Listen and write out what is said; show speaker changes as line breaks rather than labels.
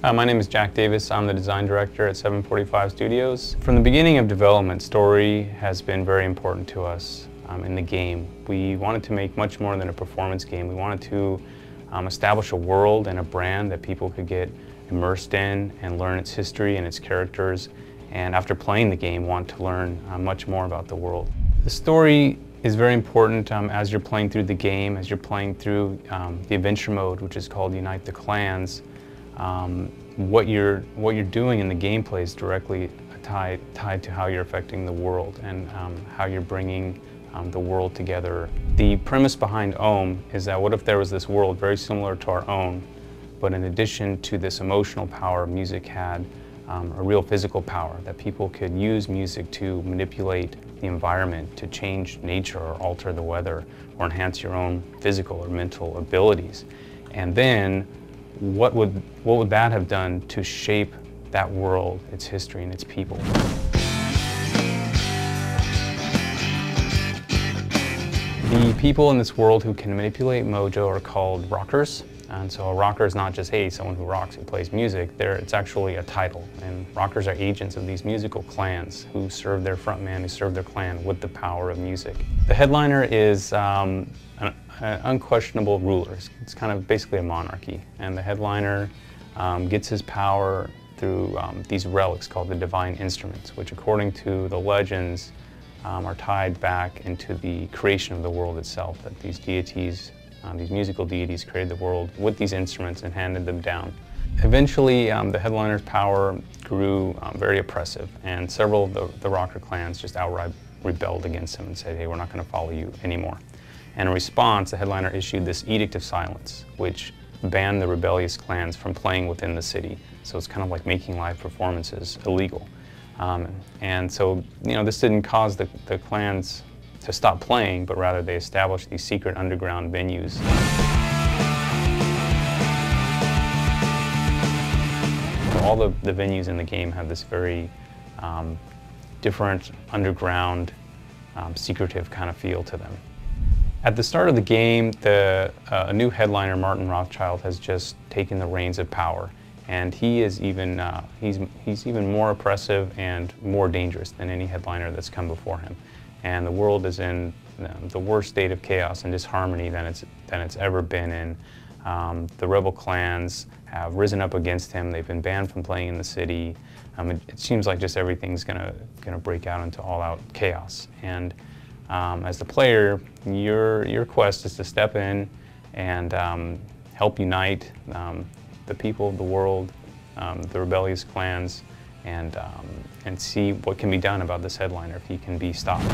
My name is Jack Davis. I'm the design director at 745 Studios. From the beginning of development, story has been very important to us in the game. We wanted to make much more than a performance game. We wanted to establish a world and a brand that people could get immersed in and learn its history and its characters, and after playing the game, want to learn much more about the world. The story is very important as you're playing through the game, as you're playing through the adventure mode, which is called Unite the Clans. What you're doing in the gameplay is directly tied to how you're affecting the world and how you're bringing the world together. The premise behind Ohm is that what if there was this world very similar to our own, but in addition to this emotional power, music had a real physical power, that people could use music to manipulate the environment, to change nature or alter the weather or enhance your own physical or mental abilities. And then what would that have done to shape that world, its history, and its people? The people in this world who can manipulate mojo are called rockers. And so a rocker is not just, hey, someone who rocks, who plays music. It's actually a title. And rockers are agents of these musical clans who serve their frontman, who serve their clan with the power of music. The headliner is an unquestionable ruler. It's kind of basically a monarchy. And the headliner gets his power through these relics called the divine instruments, which according to the legends are tied back into the creation of the world itself, that these deities, these musical deities created the world with these instruments and handed them down. Eventually, the headliner's power grew very oppressive, and several of the rocker clans just outright rebelled against him and said, hey, we're not going to follow you anymore. And in response, the headliner issued this Edict of Silence, which banned the rebellious clans from playing within the city. So it's kind of like making live performances illegal. And so, this didn't cause the clans to stop playing, but rather they established these secret underground venues. All the venues in the game have this very different, underground, secretive kind of feel to them. At the start of the game, a new headliner, Martin Rothschild, has just taken the reins of power. And he is even, he's even more oppressive and more dangerous than any headliner that's come before him. And the world is in the worst state of chaos and disharmony than it's ever been in. The rebel clans have risen up against him. They've been banned from playing in the city. It seems like just everything's gonna break out into all-out chaos. And as the player, your quest is to step in and help unite the people of the world, the rebellious clans, and see what can be done about this headliner if he can be stopped.